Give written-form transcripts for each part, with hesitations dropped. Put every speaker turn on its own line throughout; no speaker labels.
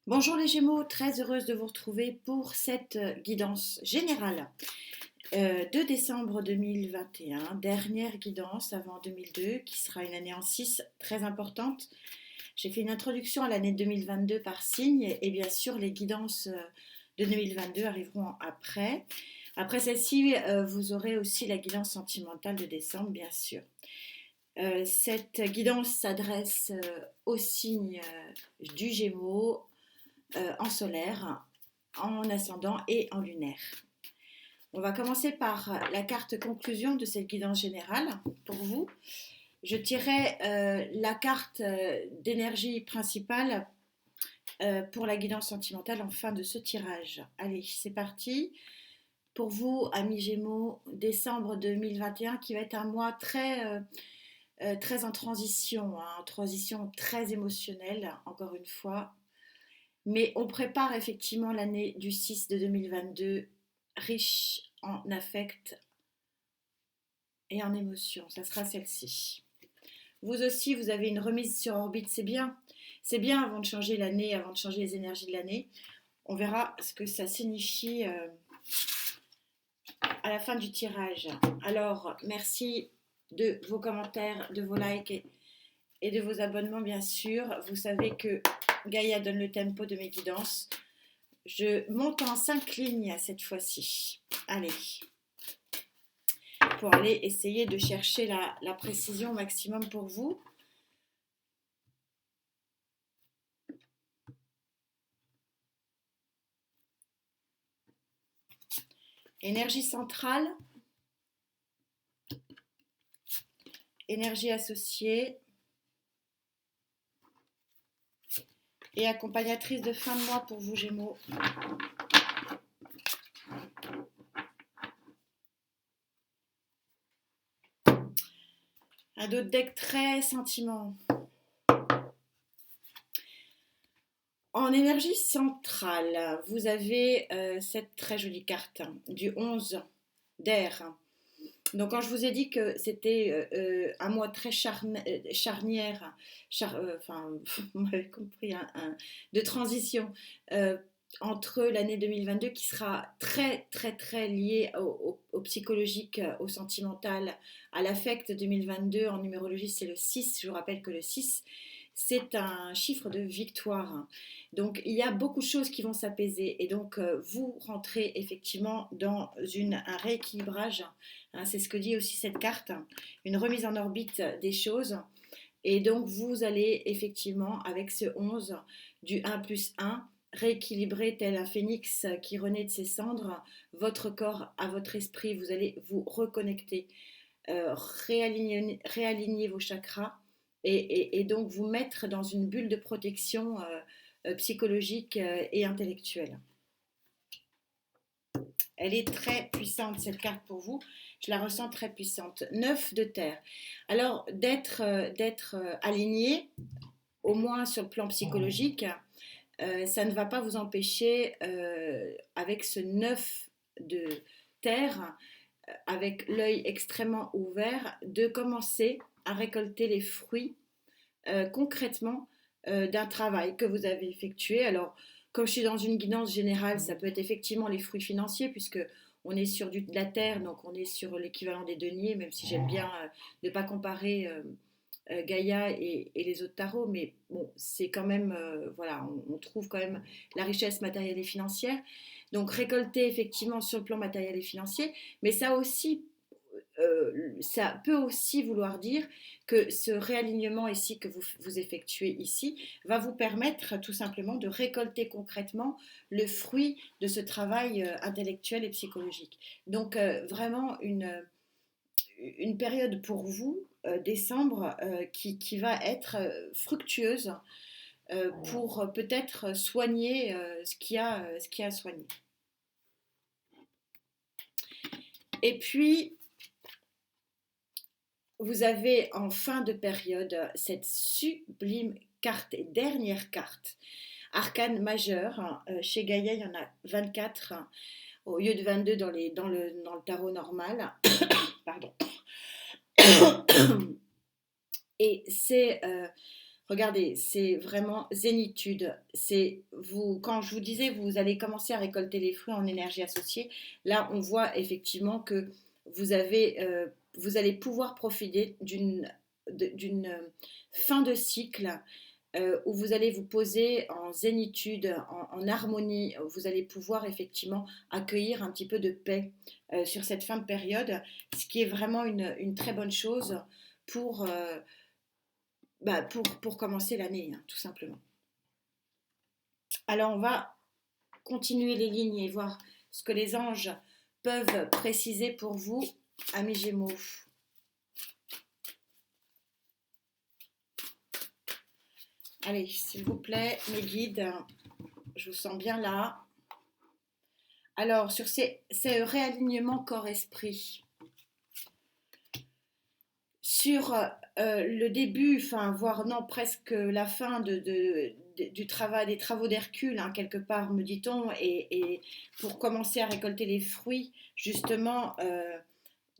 Bonjour les Gémeaux, très heureuse de vous retrouver pour cette guidance générale de décembre 2021, dernière guidance avant 2002, qui sera une année en 6 très importante. J'ai fait une introduction à l'année 2022 par signe et bien sûr les guidances de 2022 arriveront après. Après celle-ci, vous aurez aussi la guidance sentimentale de décembre, bien sûr. Cette guidance s'adresse au signe du Gémeaux, en solaire, en ascendant et en lunaire. On va commencer par la carte conclusion de cette guidance générale pour vous. Je tirerai la carte d'énergie principale pour la guidance sentimentale en fin de ce tirage. Allez, c'est parti. Pour vous, amis Gémeaux, décembre 2021 qui va être un mois très en transition, hein, en transition très émotionnelle, encore une fois. Mais on prépare effectivement l'année du 6 de 2022, riche en affect et en émotions. Ça sera celle-ci. Vous aussi, vous avez une remise sur orbite, c'est bien. C'est bien avant de changer l'année, avant de changer les énergies de l'année. On verra ce que ça signifie à la fin du tirage. Alors, merci de vos commentaires, de vos likes et de vos abonnements, bien sûr. Vous savez que Gaïa donne le tempo de mes guidances. Je monte en 5 lignes cette fois-ci. Allez. Pour aller essayer de chercher la précision maximum pour vous. Énergie centrale. Énergie associée. Et accompagnatrice de fin de mois pour vous, Gémeaux. Un autre deck très sentiment. En énergie centrale, vous avez cette très jolie carte du 11 d'air. Donc quand je vous ai dit que c'était un mois très charnière, enfin, vous m'avez compris, de transition entre l'année 2022 qui sera très très très liée au psychologique, au sentimental, à l'affect. 2022 en numérologie c'est le 6, je vous rappelle que le 6 c'est un chiffre de victoire. Donc il y a beaucoup de choses qui vont s'apaiser et donc vous rentrez effectivement dans un rééquilibrage, hein, c'est ce que dit aussi cette carte, une remise en orbite des choses. Et donc vous allez effectivement avec ce 11 du 1 plus 1 rééquilibrer tel un phénix qui renaît de ses cendres votre corps à votre esprit. Vous allez vous reconnecter, réaligner vos chakras et donc vous mettre dans une bulle de protection psychologique et intellectuelle. Elle est très puissante cette carte pour vous, je la ressens très puissante. 9 de terre. Alors d'être aligné, au moins sur le plan psychologique, ça ne va pas vous empêcher, avec ce 9 de terre, avec l'œil extrêmement ouvert, de commencer à récolter les fruits concrètement d'un travail que vous avez effectué. Alors, comme je suis dans une guidance générale, ça peut être effectivement les fruits financiers, puisque on est sur de la terre, donc on est sur l'équivalent des deniers, même si j'aime bien ne pas comparer Gaïa et les autres tarots, mais bon, c'est quand même, voilà, on trouve quand même la richesse matérielle et financière. Donc récolter effectivement sur le plan matériel et financier, mais ça peut aussi vouloir dire que ce réalignement ici que vous effectuez ici va vous permettre tout simplement de récolter concrètement le fruit de ce travail intellectuel et psychologique. Donc vraiment une période pour vous, décembre, qui va être fructueuse pour peut-être soigner ce qu'il y a à soigner. Et puis, vous avez en fin de période cette sublime carte et dernière carte, arcane majeur. Chez Gaïa, il y en a 24 au lieu de 22 dans le tarot normal. Pardon. Et c'est Regardez, c'est vraiment zénitude. C'est vous, quand je vous disais, vous allez commencer à récolter les fruits en énergie associée. Là, on voit effectivement que vous avez, vous allez pouvoir profiter d'une fin de cycle où vous allez vous poser en zénitude, en harmonie. Vous allez pouvoir effectivement accueillir un petit peu de paix sur cette fin de période, ce qui est vraiment une très bonne chose pour, pour commencer l'année, hein, tout simplement. Alors, on va continuer les lignes et voir ce que les anges peuvent préciser pour vous, amis Gémeaux. Allez, s'il vous plaît, mes guides, je vous sens bien là. Alors, sur ces réalignements corps-esprit, sur le début, enfin, voire non, presque la fin du travail, des travaux d'Hercule, hein, quelque part, me dit-on, et pour commencer à récolter les fruits, justement,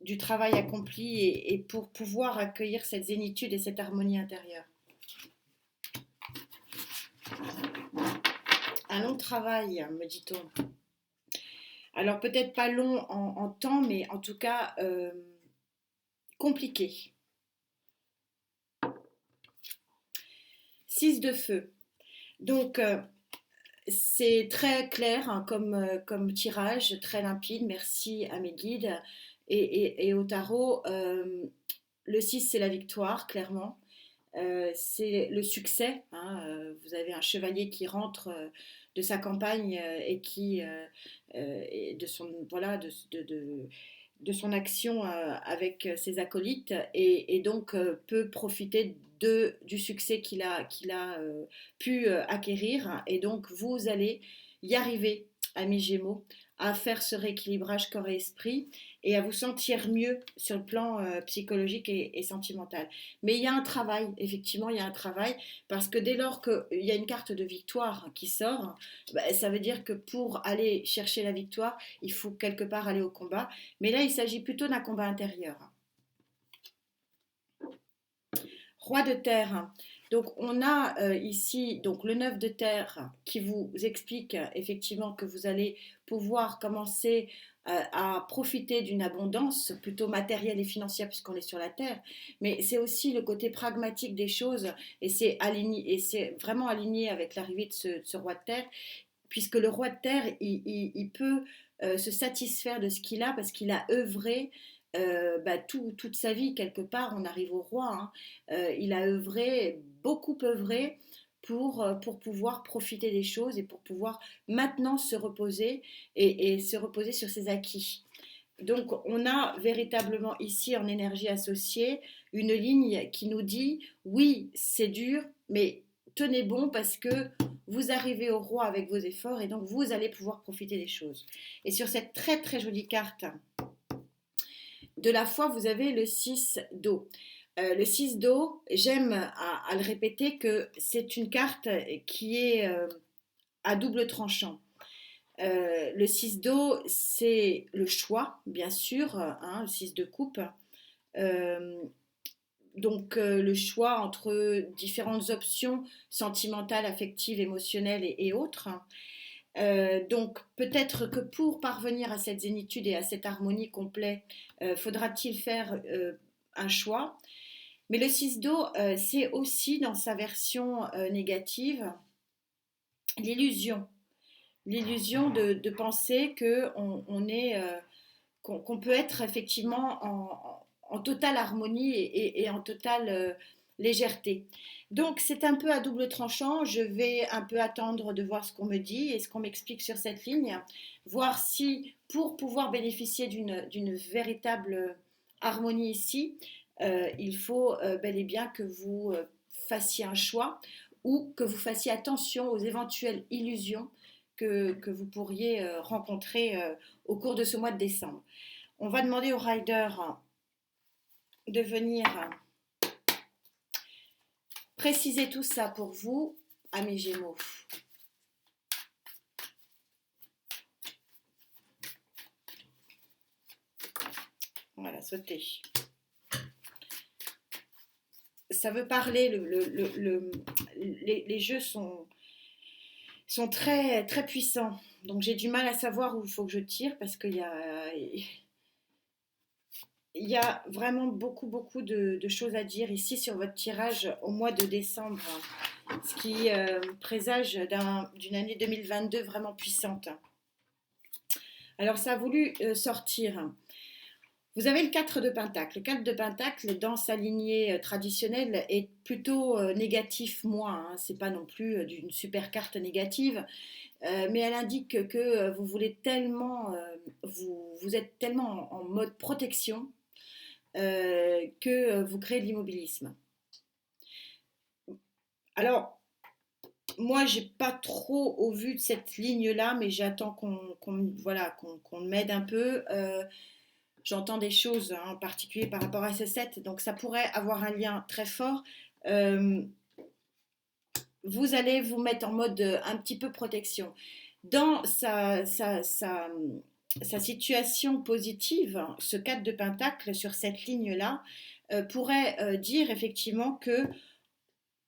du travail accompli et pour pouvoir accueillir cette zénitude et cette harmonie intérieure. Un long travail, me dit-on. Alors peut-être pas long en temps, mais en tout cas compliqué. 6 de feu. Donc c'est très clair hein, comme tirage, très limpide. Merci à mes guides et au tarot. Le 6 c'est la victoire, clairement. C'est le succès. Hein, vous avez un chevalier qui rentre de sa campagne et qui et de son voilà de son action avec ses acolytes et donc peut profiter du succès qu'il a pu acquérir. Et donc vous allez y arriver, amis Gémeaux, à faire ce rééquilibrage corps et esprit et à vous sentir mieux sur le plan psychologique et sentimental. Mais il y a un travail, effectivement, il y a un travail, parce que dès lors qu'il y a une carte de victoire qui sort, bah, ça veut dire que pour aller chercher la victoire, il faut quelque part aller au combat. Mais là, il s'agit plutôt d'un combat intérieur. Roi de terre. Donc on a ici donc le 9 de terre qui vous explique effectivement que vous allez pouvoir commencer à profiter d'une abondance plutôt matérielle et financière puisqu'on est sur la terre, mais c'est aussi le côté pragmatique des choses et c'est aligné et c'est vraiment aligné avec l'arrivée de ce roi de terre puisque le roi de terre il peut se satisfaire de ce qu'il a parce qu'il a œuvré toute sa vie, quelque part, on arrive au roi. Hein. Il a œuvré, beaucoup œuvré pour pouvoir profiter des choses et pour pouvoir maintenant se reposer et se reposer sur ses acquis. Donc, on a véritablement ici en énergie associée une ligne qui nous dit oui, c'est dur, mais tenez bon parce que vous arrivez au roi avec vos efforts et donc vous allez pouvoir profiter des choses. Et sur cette très très jolie carte, de la foi, vous avez le 6 d'eau. Le 6 d'eau, j'aime à le répéter que c'est une carte qui est à double tranchant. Le 6 d'eau, c'est le choix, bien sûr, hein, le 6 de coupe. Euh, le choix entre différentes options sentimentales, affectives, émotionnelles et autres. Donc peut-être que pour parvenir à cette zénitude et à cette harmonie complète, faudra-t-il faire un choix. Mais le 6 d'eau, c'est aussi dans sa version négative l'illusion. L'illusion de penser qu'on peut être effectivement en totale harmonie et en totale légèreté. Donc c'est un peu à double tranchant, je vais un peu attendre de voir ce qu'on me dit et ce qu'on m'explique sur cette ligne, voir si pour pouvoir bénéficier d'une véritable harmonie ici, il faut bel et bien que vous fassiez un choix ou que vous fassiez attention aux éventuelles illusions que vous pourriez rencontrer au cours de ce mois de décembre. On va demander au rider de venir préciser tout ça pour vous, amis Gémeaux. Voilà, sautez. ça veut parler, les jeux sont très, très puissants. Donc j'ai du mal à savoir où il faut que je tire parce qu'il y a vraiment beaucoup, beaucoup de choses à dire ici sur votre tirage au mois de décembre, ce qui présage d'une année 2022 vraiment puissante. Alors ça a voulu sortir. Vous avez le 4 de Pentacle. Le 4 de Pentacle, dans sa lignée traditionnelle, est plutôt négatif, moins. Hein. C'est pas non plus d'une super carte négative, mais elle indique que vous voulez tellement, vous êtes tellement en mode protection que vous créez de l'immobilisme. Alors, moi, j'ai pas trop au vu de cette ligne-là, mais j'attends qu'on m'aide un peu. J'entends des choses hein, en particulier par rapport à ces 7, donc ça pourrait avoir un lien très fort. Euh, vous allez vous mettre en mode un petit peu protection. Dans sa situation positive, ce 4 de Pentacle sur cette ligne-là pourrait dire effectivement que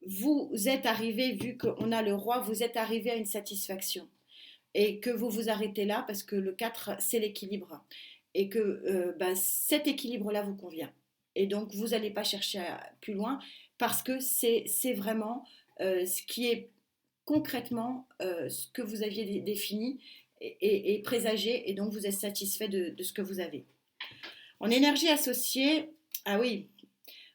vous êtes arrivé, vu qu'on a le roi, vous êtes arrivé à une satisfaction et que vous vous arrêtez là parce que le 4, c'est l'équilibre et que cet équilibre-là vous convient. Et donc, vous n'allez pas chercher plus loin parce que c'est vraiment ce qui est concrètement ce que vous aviez défini et présagé, et donc vous êtes satisfait de ce que vous avez. En énergie associée, ah oui,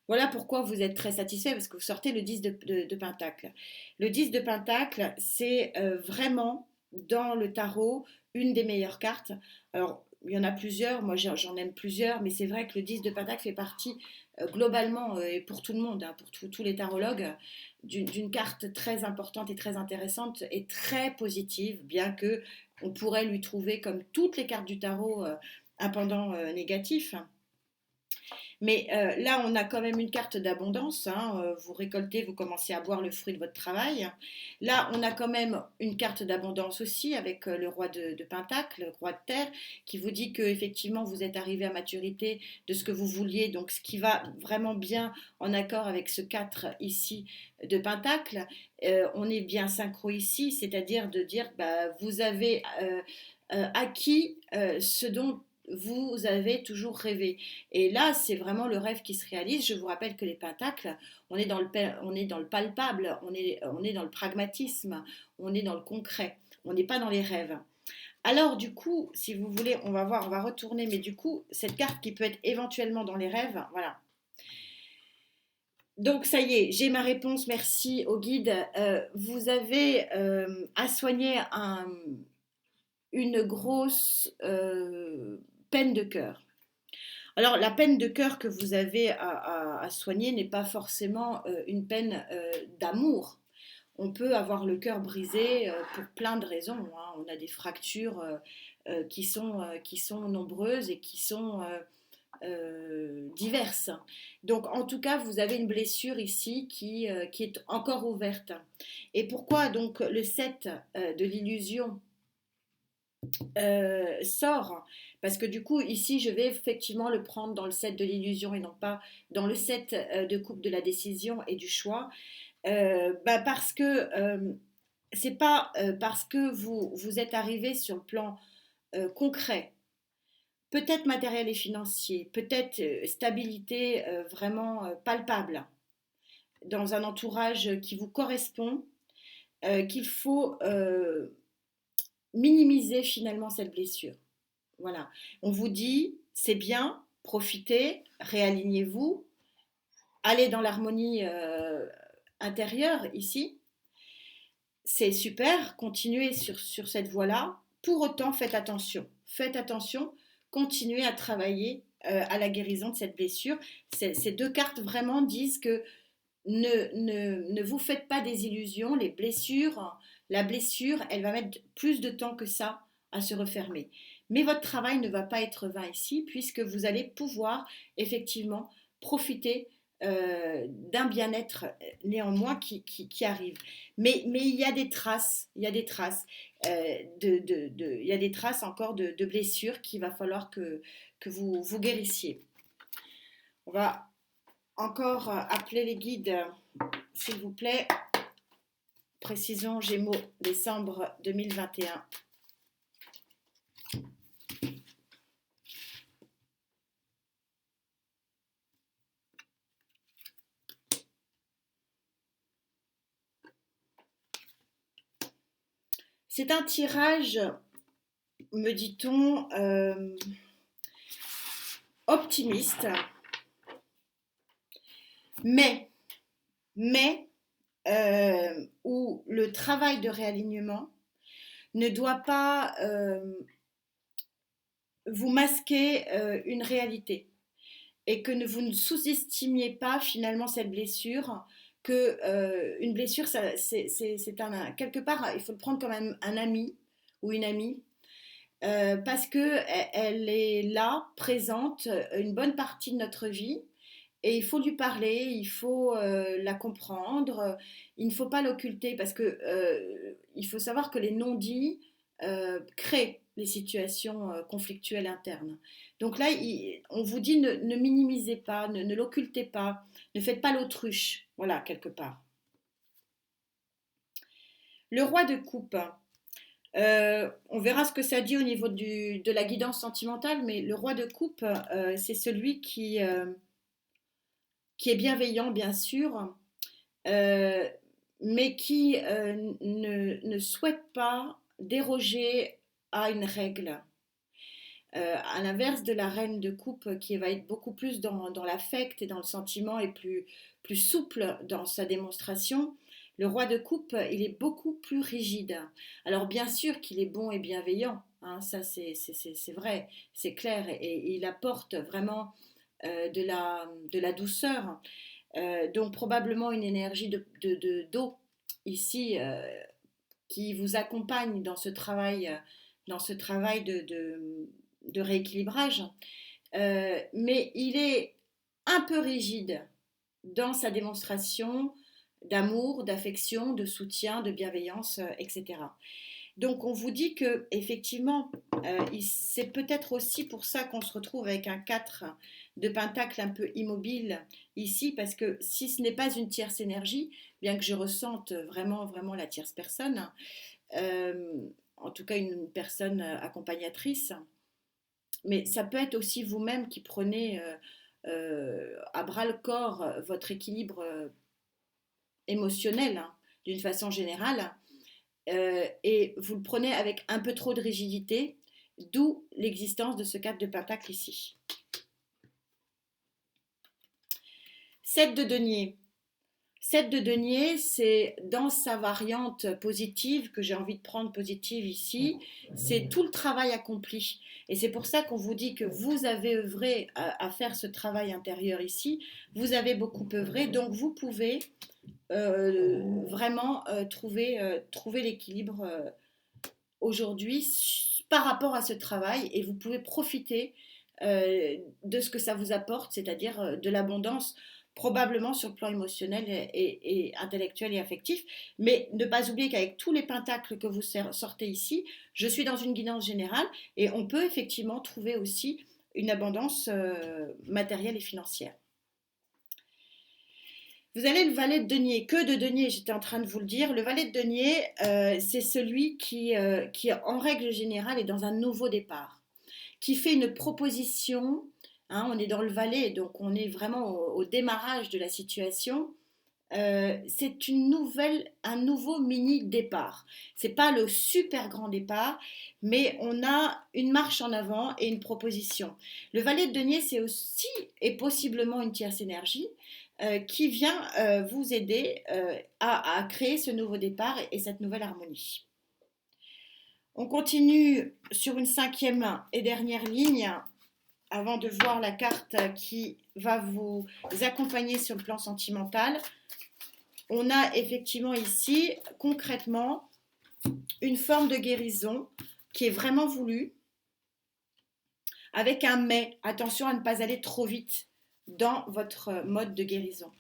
voilà pourquoi vous êtes très satisfait, parce que vous sortez le 10 de Pentacle. Le 10 de Pentacle, c'est vraiment, dans le tarot, une des meilleures cartes. Alors, il y en a plusieurs, moi j'en aime plusieurs, mais c'est vrai que le 10 de Pentacle fait partie globalement, et pour tout le monde, hein, pour tous les tarologues, d'une carte très importante et très intéressante et très positive, bien que on pourrait lui trouver, comme toutes les cartes du tarot, un pendant négatif. Mais là, on a quand même une carte d'abondance. Hein, vous récoltez, vous commencez à boire le fruit de votre travail. Là, on a quand même une carte d'abondance aussi avec le roi de Pentacle, le roi de terre, qui vous dit que effectivement vous êtes arrivé à maturité de ce que vous vouliez. Donc, ce qui va vraiment bien en accord avec ce 4 ici de Pentacle. On est bien synchro ici, c'est-à-dire de dire vous avez acquis ce dont vous avez toujours rêvé. Et là, c'est vraiment le rêve qui se réalise. Je vous rappelle que les pentacles, on est dans le palpable, on est dans le pragmatisme, on est dans le concret. On n'est pas dans les rêves. Alors, du coup, si vous voulez, on va voir, on va retourner, mais du coup, cette carte qui peut être éventuellement dans les rêves, voilà. Donc, ça y est, j'ai ma réponse. Merci au guide. Vous avez à soigner une grosse peine de cœur. Alors, la peine de cœur que vous avez à soigner n'est pas forcément une peine d'amour. On peut avoir le cœur brisé pour plein de raisons. Hein. On a des fractures qui sont nombreuses et qui sont diverses. Donc, en tout cas, vous avez une blessure ici qui est encore ouverte. Et pourquoi donc le 7 de l'illusion sort, parce que du coup ici je vais effectivement le prendre dans le 7 de l'illusion et non pas dans le 7 de coupe de la décision et du choix, parce que c'est pas parce que vous êtes arrivé sur le plan concret, peut-être matériel et financier, peut-être stabilité vraiment palpable dans un entourage qui vous correspond, qu'il faut minimiser finalement cette blessure. Voilà. On vous dit, c'est bien, profitez, réalignez-vous, allez dans l'harmonie intérieure ici. C'est super, continuez sur cette voie-là. Pour autant, faites attention, continuez à travailler à la guérison de cette blessure. Ces deux cartes vraiment disent que ne vous faites pas des illusions, la blessure, elle va mettre plus de temps que ça à se refermer. Mais votre travail ne va pas être vain ici, puisque vous allez pouvoir effectivement profiter d'un bien-être néanmoins qui arrive. Mais il y a des traces, il y a des traces, il y a des traces encore de blessures qu'il va falloir que vous guérissiez. On va Encore appeler les guides, s'il vous plaît. Précision Gémeaux, décembre 2021. C'est un tirage, me dit-on, optimiste, mais où le travail de réalignement ne doit pas vous masquer une réalité et que vous ne sous-estimiez pas finalement cette blessure, que une blessure, c'est quelque part, il faut le prendre comme un ami ou une amie, parce que elle est là, présente, une bonne partie de notre vie, et il faut lui parler, il faut la comprendre, il ne faut pas l'occulter, parce que il faut savoir que les non-dits créent les situations conflictuelles internes. Donc là, on vous dit ne minimisez pas, ne l'occultez pas, ne faites pas l'autruche, voilà, quelque part. Le roi de coupe. On verra ce que ça dit au niveau de la guidance sentimentale, mais le roi de coupe, c'est celui qui est bienveillant, bien sûr, euh, mais qui ne souhaite pas déroger à une règle. À l'inverse de la reine de coupe qui va être beaucoup plus dans l'affect et dans le sentiment et plus souple dans sa démonstration, le roi de coupe, il est beaucoup plus rigide. Alors bien sûr qu'il est bon et bienveillant, hein, ça c'est vrai, c'est clair, et il apporte vraiment de la douceur, donc probablement une énergie d'eau ici qui vous accompagne dans ce travail de rééquilibrage. Mais il est un peu rigide dans sa démonstration d'amour, d'affection, de soutien, de bienveillance, etc. Donc on vous dit que effectivement, c'est peut-être aussi pour ça qu'on se retrouve avec un 4 de pentacle un peu immobile ici, parce que si ce n'est pas une tierce énergie, bien que je ressente vraiment, vraiment la tierce personne, euh, en tout cas une personne accompagnatrice, mais ça peut être aussi vous-même qui prenez à bras le corps votre équilibre émotionnel, hein, d'une façon générale, et vous le prenez avec un peu trop de rigidité, d'où l'existence de ce 4 de pentacle ici. 7 de denier. 7 de denier, c'est dans sa variante positive, que j'ai envie de prendre positive ici, c'est tout le travail accompli. Et c'est pour ça qu'on vous dit que vous avez œuvré à faire ce travail intérieur ici, vous avez beaucoup œuvré, donc vous pouvez vraiment trouver l'équilibre aujourd'hui par rapport à ce travail, et vous pouvez profiter de ce que ça vous apporte, c'est-à-dire de l'abondance, probablement sur le plan émotionnel et intellectuel et affectif. Mais ne pas oublier qu'avec tous les pentacles que vous sortez ici, je suis dans une guidance générale, et on peut effectivement trouver aussi une abondance matérielle et financière. Vous avez le valet de denier. Que de denier, j'étais en train de vous le dire. Le valet de denier, c'est celui qui, en règle générale, est dans un nouveau départ, qui fait une proposition. Hein, on est dans le valet, donc on est vraiment au démarrage de la situation. C'est un nouveau mini départ. C'est pas le super grand départ, mais on a une marche en avant et une proposition. Le valet de denier, c'est aussi et possiblement une tierce énergie qui vient vous aider à créer ce nouveau départ et cette nouvelle harmonie. On continue sur une 5e et dernière ligne avant de voir la carte qui va vous accompagner sur le plan sentimental. On a effectivement ici, concrètement, une forme de guérison qui est vraiment voulue, avec un mais. Attention à ne pas aller trop vite dans votre mode de guérison.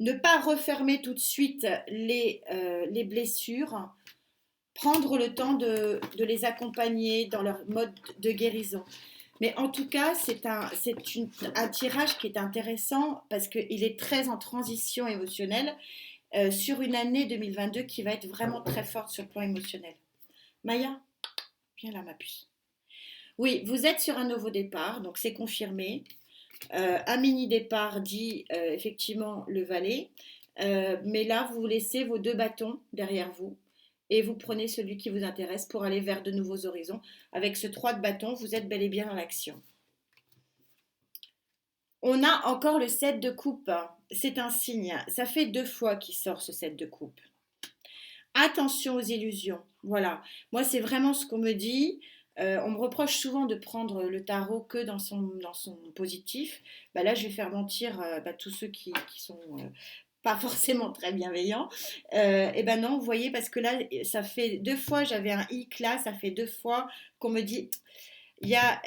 Ne pas refermer tout de suite les blessures, prendre le temps de les accompagner dans leur mode de guérison. Mais en tout cas, un tirage qui est intéressant parce qu'il est très en transition émotionnelle sur une année 2022 qui va être vraiment très forte sur le plan émotionnel. Maya, viens là ma puce. Oui, vous êtes sur un nouveau départ, donc c'est confirmé. Un mini départ dit effectivement le valet. Mais là, vous laissez vos deux bâtons derrière vous et vous prenez celui qui vous intéresse pour aller vers de nouveaux horizons. Avec ce 3 de bâton, vous êtes bel et bien dans l'action. On a encore le 7 de coupe. C'est un signe. Ça fait 2 fois qu'il sort ce 7 de coupe. Attention aux illusions. Voilà. Moi, c'est vraiment ce qu'on me dit. On me reproche souvent de prendre le tarot que dans son positif. Bah là, je vais faire mentir tous ceux qui sont pas forcément très bienveillants. Et ben non, vous voyez, parce que là, ça fait 2 fois, j'avais un hic là, ça fait 2 fois qu'on me dit, il y a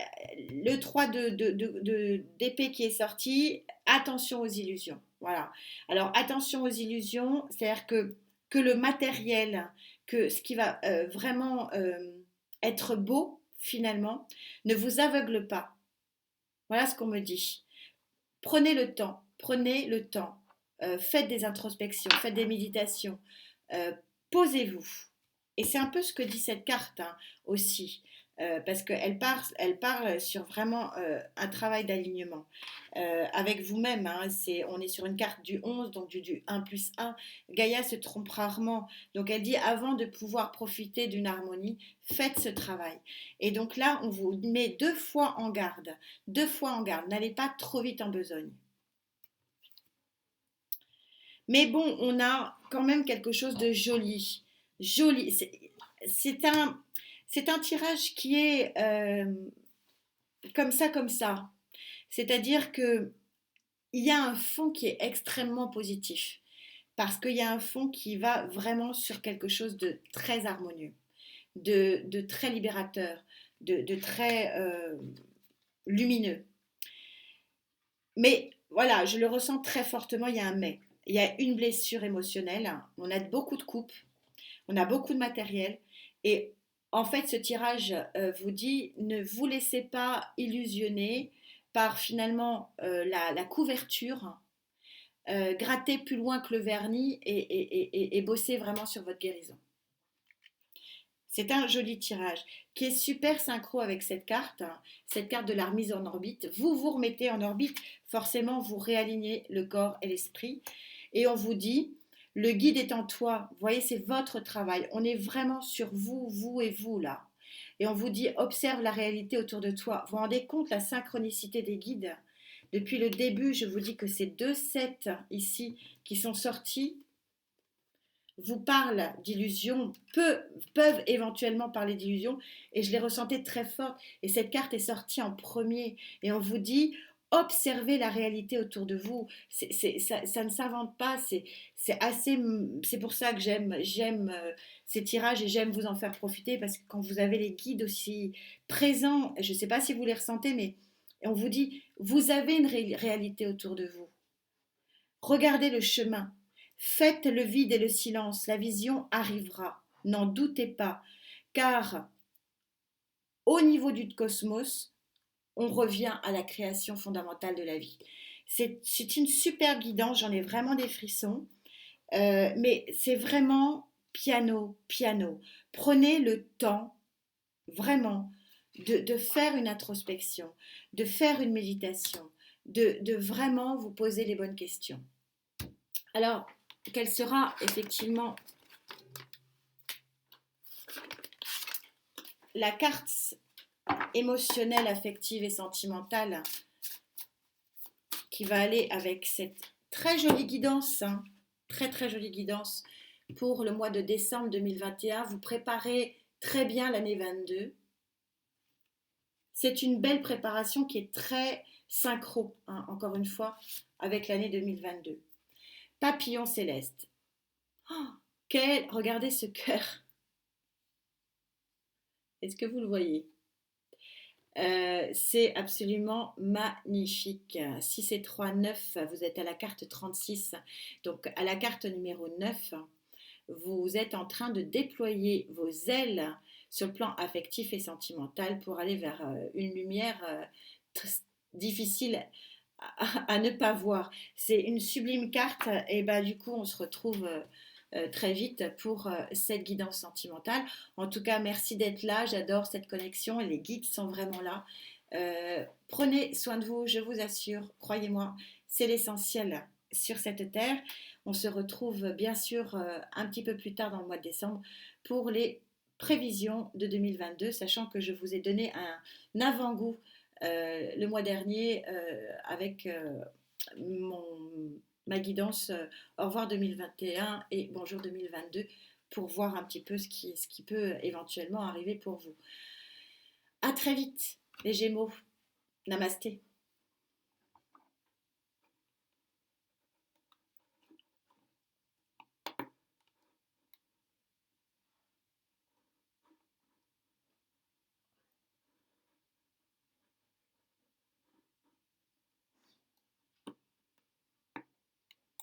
le 3 d'épée qui est sorti, attention aux illusions. Voilà. Alors, attention aux illusions, c'est-à-dire que le matériel, que ce qui va vraiment être beau, finalement, ne vous aveugle pas. Voilà ce qu'on me dit. Prenez le temps, prenez le temps. Faites des introspections, faites des méditations, posez-vous. Et c'est un peu ce que dit cette carte hein, aussi, parce elle parle sur vraiment un travail d'alignement avec vous-même. Hein, on est sur une carte du 11, donc du 1 plus 1. Gaïa se trompe rarement. Donc elle dit, avant de pouvoir profiter d'une harmonie, faites ce travail. Et donc là, on vous met 2 fois en garde. 2 fois en garde. N'allez pas trop vite en besogne. Mais bon, on a quand même quelque chose de joli. Joli. C'est un tirage qui est comme ça, comme ça. C'est-à-dire que il y a un fond qui est extrêmement positif. Parce qu'il y a un fond qui va vraiment sur quelque chose de très harmonieux, de très libérateur, de très lumineux. Mais voilà, je le ressens très fortement, il y a un mais. Il y a une blessure émotionnelle, on a beaucoup de coupes, on a beaucoup de matériel. Et en fait, ce tirage vous dit, ne vous laissez pas illusionner par finalement la couverture. Grattez plus loin que le vernis et bossez vraiment sur votre guérison. C'est un joli tirage qui est super synchro avec cette carte de la remise en orbite. Vous vous remettez en orbite, forcément vous réalignez le corps et l'esprit. Et on vous dit, le guide est en toi. Vous voyez, c'est votre travail. On est vraiment sur vous, vous et vous là. Et on vous dit, observe la réalité autour de toi. Vous vous rendez compte la synchronicité des guides? Depuis le début, je vous dis que ces 2 sets ici qui sont sortis vous parlent d'illusions, peuvent éventuellement parler d'illusions, et je les ressentais très fortes. Et cette carte est sortie en premier, et on vous dit, observez la réalité autour de vous. Ça ne s'invente pas, c'est pour ça que j'aime ces tirages et j'aime vous en faire profiter, parce que quand vous avez les guides aussi présents, je ne sais pas si vous les ressentez, mais on vous dit, vous avez une réalité autour de vous. Regardez le chemin. Faites le vide et le silence, la vision arrivera, n'en doutez pas, car au niveau du cosmos, on revient à la création fondamentale de la vie. C'est une super guidance, j'en ai vraiment des frissons, mais c'est vraiment piano, piano. Prenez le temps, vraiment, de faire une introspection, de faire une méditation, de vraiment vous poser les bonnes questions. Alors, quelle sera effectivement la carte émotionnelle, affective et sentimentale qui va aller avec cette très jolie guidance, hein, très très jolie guidance pour le mois de décembre 2021. Vous préparez très bien l'année 22. C'est une belle préparation qui est très synchro, hein, encore une fois, avec l'année 2022. Papillon céleste. Oh, regardez ce cœur. Est-ce que vous le voyez? C'est absolument magnifique. 6 et 3, 9, vous êtes à la carte 36. Donc à la carte numéro 9, vous êtes en train de déployer vos ailes sur le plan affectif et sentimental pour aller vers une lumière difficile à ne pas voir. C'est une sublime carte et bah, du coup on se retrouve très vite pour cette guidance sentimentale. En tout cas, merci d'être là, j'adore cette connexion et les guides sont vraiment là. Prenez soin de vous, je vous assure, croyez-moi, c'est l'essentiel sur cette terre. On se retrouve bien sûr un petit peu plus tard dans le mois de décembre pour les prévisions de 2022, sachant que je vous ai donné un avant-goût le mois dernier avec mon, ma guidance Au revoir 2021 et bonjour 2022 pour voir un petit peu ce qui peut éventuellement arriver pour vous. À très vite les Gémeaux. Namasté.